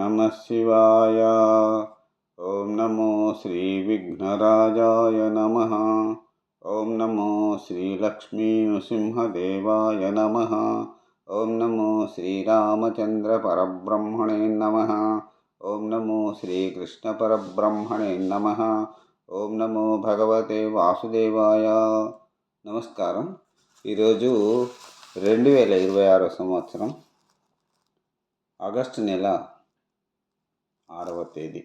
నమః శివాయ. ఓం నమో శ్రీ విఘ్నరాజాయ నమః. ఓం నమో శ్రీ లక్ష్మీ నృసింహదేవాయ నమః. ఓం నమో శ్రీరామచంద్ర పరబ్రహ్మణే నమః. ఓం నమో శ్రీకృష్ణ పరబ్రహ్మణే నమః. ఓం నమో భగవతే వాసుదేవాయ. నమస్కారం. ఈరోజు 2026 సంవత్సరం ఆగస్టు నెల 6వ తేదీ.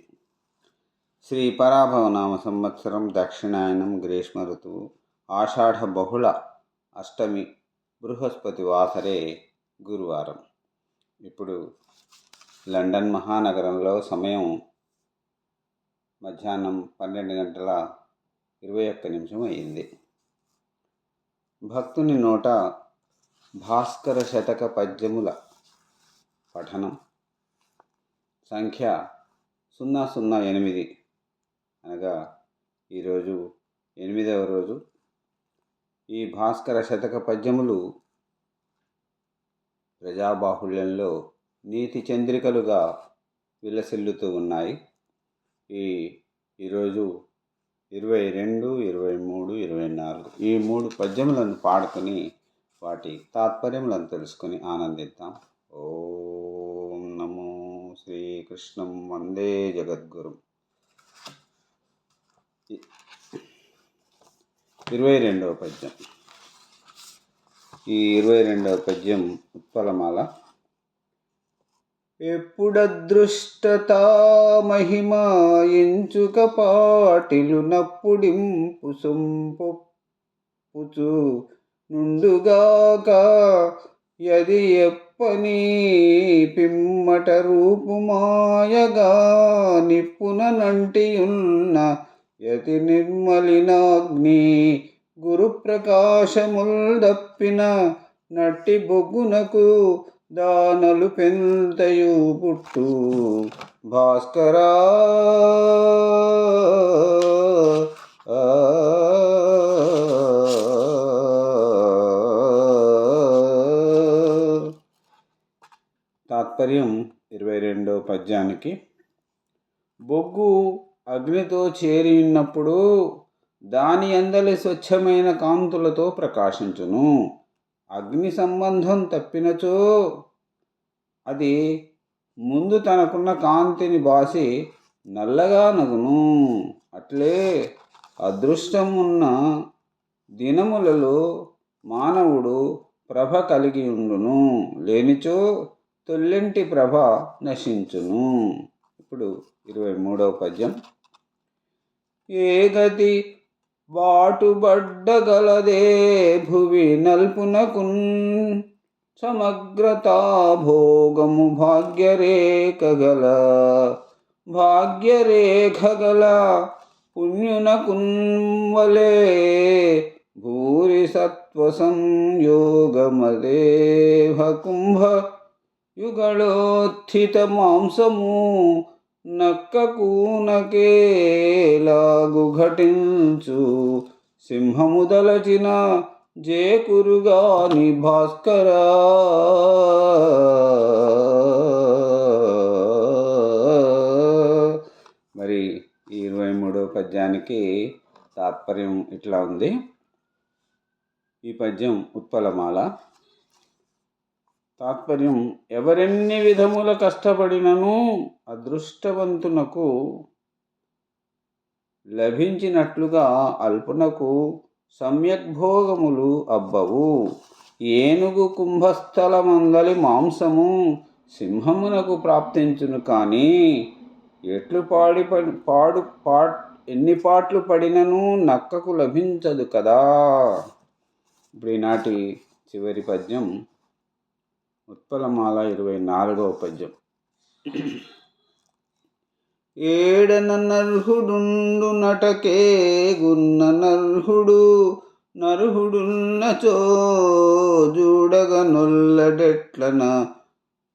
శ్రీ పరాభవనామ సంవత్సరం, దక్షిణాయనం, గ్రీష్మ ఋతువు, ఆషాఢ బహుళ అష్టమి, బృహస్పతి వాసరే, గురువారం. ఇప్పుడు లండన్ మహానగరంలో సమయం మధ్యాహ్నం 12:21 అయింది. భక్తుని నోట భాస్కర శతక పద్యముల పఠనం. సంఖ్య 008, అనగా ఈరోజు 8వ రోజు. ఈ భాస్కర శతక పద్యములు ప్రజాబాహుళ్యంలో నీతి చంద్రికలుగా విలసిల్లుతూ ఉన్నాయి. ఈరోజు 22, 23, 24 ఈ 3 పద్యములను పాడుకొని వాటి తాత్పర్యములను తెలుసుకొని ఆనందిద్దాం. ఓం నమో శ్రీకృష్ణం వందే జగద్గురుం. 22వ పద్యం. ఈ 22వ పద్యం ఉత్పలమాల. ఎప్పుడదృష్టతా మహిమ ఎంచుక పాటిలు నప్పుడింపు సొంపుచు నుండుగాక యది ఎప్పని పిమ్మట రూపుమాయగా నిప్పున నంటియున్న యతి నిర్మలినాగ్ని గురు ప్రకాశముల్ దప్పిన నట్టి బొగ్గునకు దానలు పెంతయు పుట్టు భాస్కరా. తాత్పర్యం 22వ పద్యానికి. బొగ్గు అగ్నితో చేరి ఉన్నప్పుడు దాని అందలి స్వచ్ఛమైన కాంతులతో ప్రకాశించును. అగ్ని సంబంధం తప్పినచో అది ముందు తనకున్న కాంతిని బాసి నల్లగా నగును. అట్లే అదృష్టం ఉన్న దినములలో మానవుడు ప్రభ కలిగి ఉండును, లేనిచో తొల్లింటి ప్రభ నశించును. ఇప్పుడు 23వ పద్యం. ఏ గతి బాటుబడ్డగలదే భువి నల్పునకున్ సమగ్రతా భోగము భాగ్యరేఖగల పుణ్యునకున్వలే భూరి సత్వ సంయోగమదేవ కుంభ యుగళోత్థిత మాంసము నక్కకూనకేలాగు ఘటించు సింహము దలచిన జేకురుగాని భాస్కరా. మరి ఈ 23వ పద్యానికి తాత్పర్యం ఇట్లా ఉంది. ఈ పద్యం ఉత్పలమాల. తాత్పర్యం: ఎవరెన్ని విధముల కష్టపడినను అదృష్టవంతునకు లభించినట్లుగా అల్పునకు సమ్యగ్భోగములు అబ్బవు. ఏనుగు కుంభస్థలమందలి మాంసము సింహమునకు ప్రాప్తించును, కానీ ఎట్లు ఎన్ని పాట్లు పడినను నక్కకు లభించదు కదా. ఇప్పుడు ఈనాటి చివరి పద్యం ఉత్పలమాల 24వ పద్యం. ఏడన నర్హుడుండు నటకే గున్న నర్హుడున్నచో జూడగ నొల్లడెట్లన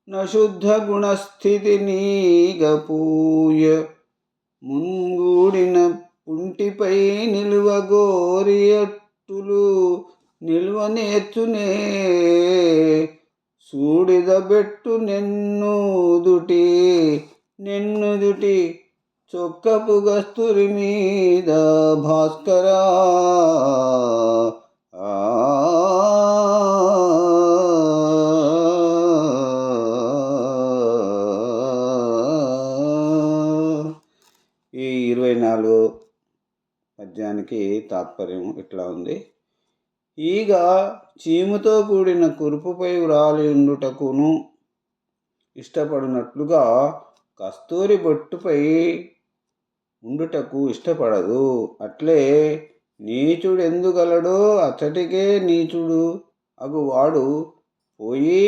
నశుద్ధ గుణస్థితి నీగపూయ ముంగూడిన పుంటిపై నిలువగోరియట్టులు నిల్వ నేర్చునే సూడిదబెట్టు నెన్ను దుటి నిన్నుదుటి చొక్కపు గస్తురి మీద భాస్కరా ఈ 24 పద్యానికి తాత్పర్యం ఇట్లా ఉంది. ఈగ చీముతో కూడిన కురుపుపై వ్రాలి ఉండుటకును ఇష్టపడినట్లుగా కస్తూరి బొట్టుపై ఉండుటకు ఇష్టపడదు. అట్లే నీచుడెందుగలడో అతటికే నీచుడు అగువాడు పోయి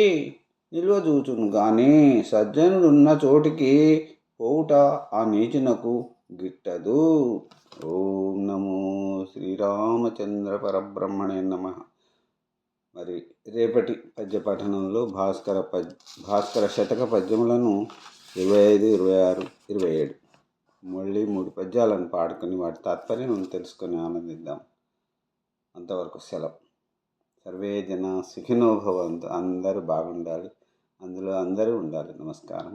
నిల్వజూచును గాని సజ్జనుడున్న చోటికి పోవుట ఆ నీచునకు గిట్టదు. ఓం నమో శ్రీరామచంద్ర పరబ్రహ్మణే నమః. మరి రేపటి పద్య పఠనంలో భాస్కర శతక పద్యములను 25, 26, 27 మళ్ళీ 3 పద్యాలను పాడుకొని వాటి తాత్పర్యం తెలుసుకొని ఆనందిద్దాం. అంతవరకు సెలవు. సర్వే జన సుఖినో భవంతు. అందరూ బాగుండాలి, అందులో అందరూ ఉండాలి. నమస్కారం.